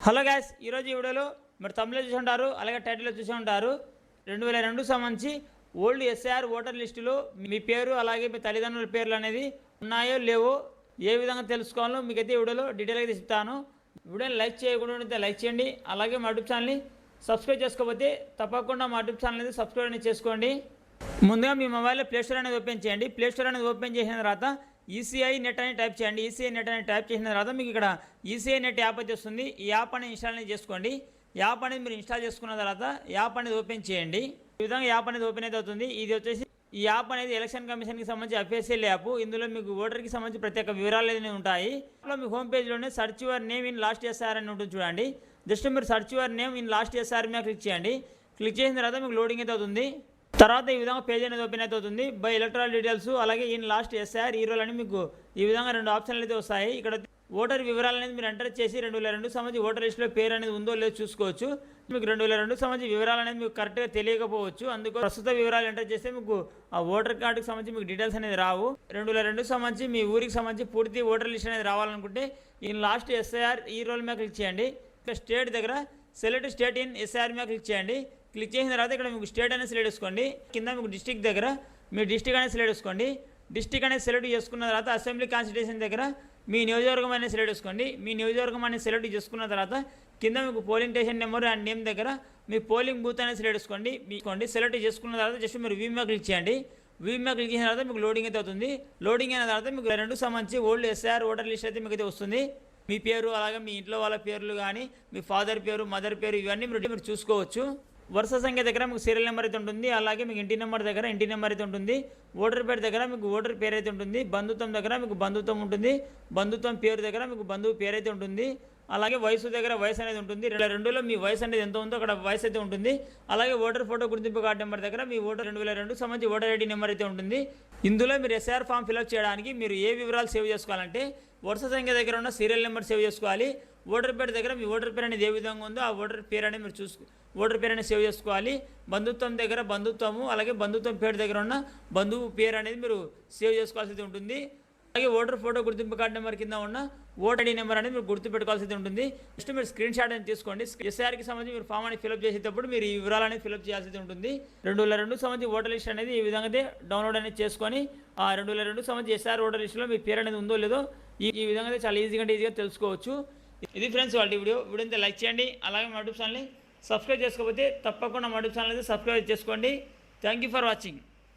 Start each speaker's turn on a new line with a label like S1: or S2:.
S1: Hello guys, ఈరోజు ఈ వీడియోలో మీరు తమిళలో చూసి ఉంటారు, అలాగే టైటిల్లో చూసి ఉంటారు. 2002 సంబంధించి ఓల్డ్ ఎస్ఐఆర్ ఓటర్ లిస్టులో మీ పేరు అలాగే మీ తల్లిదండ్రుల పేర్లు అనేది ఉన్నాయో లేవో ఏ విధంగా తెలుసుకోవాలో మీకైతే ఈ వీడియోలో డీటెయిల్గా చెప్తాను. వీడియోని లైక్ చేయకుండా లైక్ చేయండి, అలాగే మా యూట్యూబ్ ఛానల్ని సబ్స్క్రైబ్ చేసుకోకపోతే తప్పకుండా మా యూట్యూబ్ ఛానల్ అనేది సబ్స్క్రైబ్ అనేది చేసుకోండి. ముందుగా మీ మొబైల్లో ప్లేస్టోర్ అనేది ఓపెన్ చేయండి. ప్లేస్టోర్ అనేది ఓపెన్ చేసిన తర్వాత ఈసీఐ నెట్ అని టైప్ చేయండి. ఈసీఐ నెట్ అని టైప్ చేసిన తర్వాత మీకు ఇక్కడ ఈసీఐ నెట్ యాప్ అయితే వస్తుంది. ఈ యాప్ అనేది ఇన్స్టాల్ అనేది చేసుకోండి. యాప్ అనేది మీరు ఇన్స్టాల్ చేసుకున్న తర్వాత యాప్ అనేది ఓపెన్ చేయండి. ఈ విధంగా యాప్ అనేది ఓపెన్ అయితే అవుతుంది. ఇది వచ్చేసి ఈ యాప్ అనేది ఎలక్షన్ కమిషన్కి సంబంధించి అఫీషియల్ యాప్. ఇందులో మీకు ఓటర్కి సంబంధించి ప్రత్యేక వివరాలు అనేది ఉంటాయి. మీ హోమ్ పేజ్లోనే search your name in last SR అని ఉంటుంది చూడండి. జస్ట్ మీరు search your name in last SR మీద క్లిక్ చేయండి. క్లిక్ చేసిన తర్వాత మీకు లోడింగ్ అయితే అవుతుంది. తర్వాత ఈ విధంగా పేజ్ అనేది ఓపెన్ అయితే అవుతుంది. బై ఎలక్ట్రల్ డీటెయిల్స్ అలాగే ఇన్ లాస్ట్ ఎస్ఆర్ ఈ రోల్ అని మీకు ఈ విధంగా రెండు ఆప్షన్లు అయితే వస్తాయి. ఇక్కడ ఓటర్ వివరాలు అనేది మీరు ఎంటర్ చేసి 2002 సంబంధించి ఓటర్ లిస్టులో పేరు అనేది ఉందో లేదో చూసుకోవచ్చు. మీకు 2002 సంబంధించి వివరాలు అనేది మీకు కరెక్ట్గా తెలియకపోవచ్చు. అందుకు ప్రస్తుత వివరాలు ఎంటర్ చేస్తే మీకు ఆ ఓటర్ కార్డుకి సంబంధించి మీకు డీటెయిల్స్ అనేది రావు. 2002 సంబంధించి మీ ఊరికి సంబంధించి పూర్తి ఓటర్ లిస్ట్ అనేది రావాలనుకుంటే ఇన్ లాస్ట్ ఎస్ఐఆర్ ఈ రోల్ మీద క్లిక్ చేయండి. ఇక్కడ స్టేట్ దగ్గర సెలెక్ట్ స్టేట్ ఇన్ ఎస్ఐఆర్ మీద క్లిక్ చేయండి. క్లిక్ చేసిన తర్వాత ఇక్కడ మీకు స్టేట్ అనేది సెలెక్ట్ చేసుకోండి. కింద మీకు డిస్ట్రిక్ట్ దగ్గర మీ డిస్ట్రిక్ట్ అనేది సెలెక్ట్ చేసుకోండి. డిస్ట్రిక్ట్ అనేది సెలెక్ట్ చేసుకున్న తర్వాత అసెంబ్లీ కాన్స్టిట్యూషన్ దగ్గర మీ నియోజకవర్గం అనేది సెలెక్ట్ చేసుకోండి. మీ నియోజకవర్గం అనేది సెలెక్ట్ చేసుకున్న తర్వాత కింద మీకు polling station number and name దగ్గర మీ పోలింగ్ బూత్ అనేది సెలెక్ట్ చేసుకోండి. సెలెక్ట్ చేసుకున్న తర్వాత జస్ట్ మీరు వీ మీద క్లిక్ చేయండి. వీ మీద క్లిక్ చేసిన తర్వాత మీకు లోడింగ్ అయితే అవుతుంది. లోడింగ్ అయిన తర్వాత మీకు 2 సంబంధించి ఓల్డ్ ఎస్ఐఆర్ ఓటర్ లిస్ట్ అయితే మీకు అయితే వస్తుంది. మీ పేరు అలాగే మీ ఇంట్లో వాళ్ళ పేర్లు కానీ మీ ఫాదర్ పేరు మదర్ పేరు ఇవన్నీ మీరు చూసుకోవచ్చు. వరుస సంఖ్య దగ్గర మీకు సీరియల్ నెంబర్ అయితే ఉంటుంది. అలాగే మీకు ఇంటి నెంబర్ దగ్గర ఇంటి నెంబర్ అయితే ఉంటుంది. ఓటర్ పేరు దగ్గర మీకు ఓటర్ పేరు అయితే ఉంటుంది. బంధుత్వం దగ్గర మీకు బంధుత్వం ఉంటుంది. బంధుత్వం పేరు దగ్గర మీకు బంధువు పేరు అయితే ఉంటుంది. అలాగే వయసు దగ్గర వయసు అనేది ఉంటుంది. 2002లో మీ వయసు అనేది ఎంత ఉందో అక్కడ వయసు అయితే ఉంటుంది. అలాగే ఓటర్ ఫోటో గుర్తింపు కార్డు నెంబర్ దగ్గర మీ ఓటర్ 2002 సంబంధించి ఓటర్ ఐడి నెంబర్ అయితే ఉంటుంది. ఇందులో మీరు ఎస్ఆర్ ఫామ్ ఫిల్అప్ చేయడానికి మీరు ఏ వివరాలు సేవ్ చేసుకోవాలంటే వరుస సంఖ్య దగ్గర ఉన్న సీరియల్ నెంబర్ సేవ్ చేసుకోవాలి. ఓటర్ పేరు దగ్గర మీ ఓటర్ పేరు అనేది ఏ విధంగా ఉందో ఆ ఓటర్ పేరు అనేది మీరు ఓటర్ పేరు అనేది సేవ్ చేసుకోవాలి. బంధుత్వం దగ్గర బంధుత్వము అలాగే బంధుత్వం పేరు దగ్గర ఉన్న బంధువు పేరు అనేది మీరు సేవ్ చేసుకోవాల్సి ఉంటుంది. అలాగే ఓటర్ ఫోటో గుర్తింపు కార్డు నెంబర్ కింద ఉన్న ఓటర్ ఐడి నెంబర్ అనేది మీరు గుర్తుపెట్టుకోవాల్సి ఉంటుంది. నెక్స్ట్ మీరు స్క్రీన్ షాట్ అనేది తీసుకోండి. ఎస్ఆర్కి సంబంధించి మీరు ఫామ్ అనేది ఫిల్అప్ చేసేటప్పుడు మీరు ఈ వివరాలు అనేది ఫిల్అప్ చేయాల్సి ఉంటుంది. 2002 సంబంధించి ఓటర్ లిస్ట్ అనేది ఈ విధంగా డౌన్లోడ్ అనేది చేసుకొని ఆ 2002 సంబంధించి ఎస్ఆర్ ఓటర్ లిస్టులో మీ పేరు అనేది ఉందో లేదో ఈ విధంగా చాలా ఈజీగా తెలుసుకోవచ్చు. ఇది ఫ్రెండ్స్ వాళ్ళ వీడియో లైక్ చేయండి. అలాగే మా యూట్యూబ్ ఛానల్ని సబ్స్క్రైబ్ చేసుకోకపోతే తప్పకుండా మా యూట్యూబ్ ఛానల్ అయితే సబ్స్క్రైబ్ చేసుకోండి. Thank you for watching.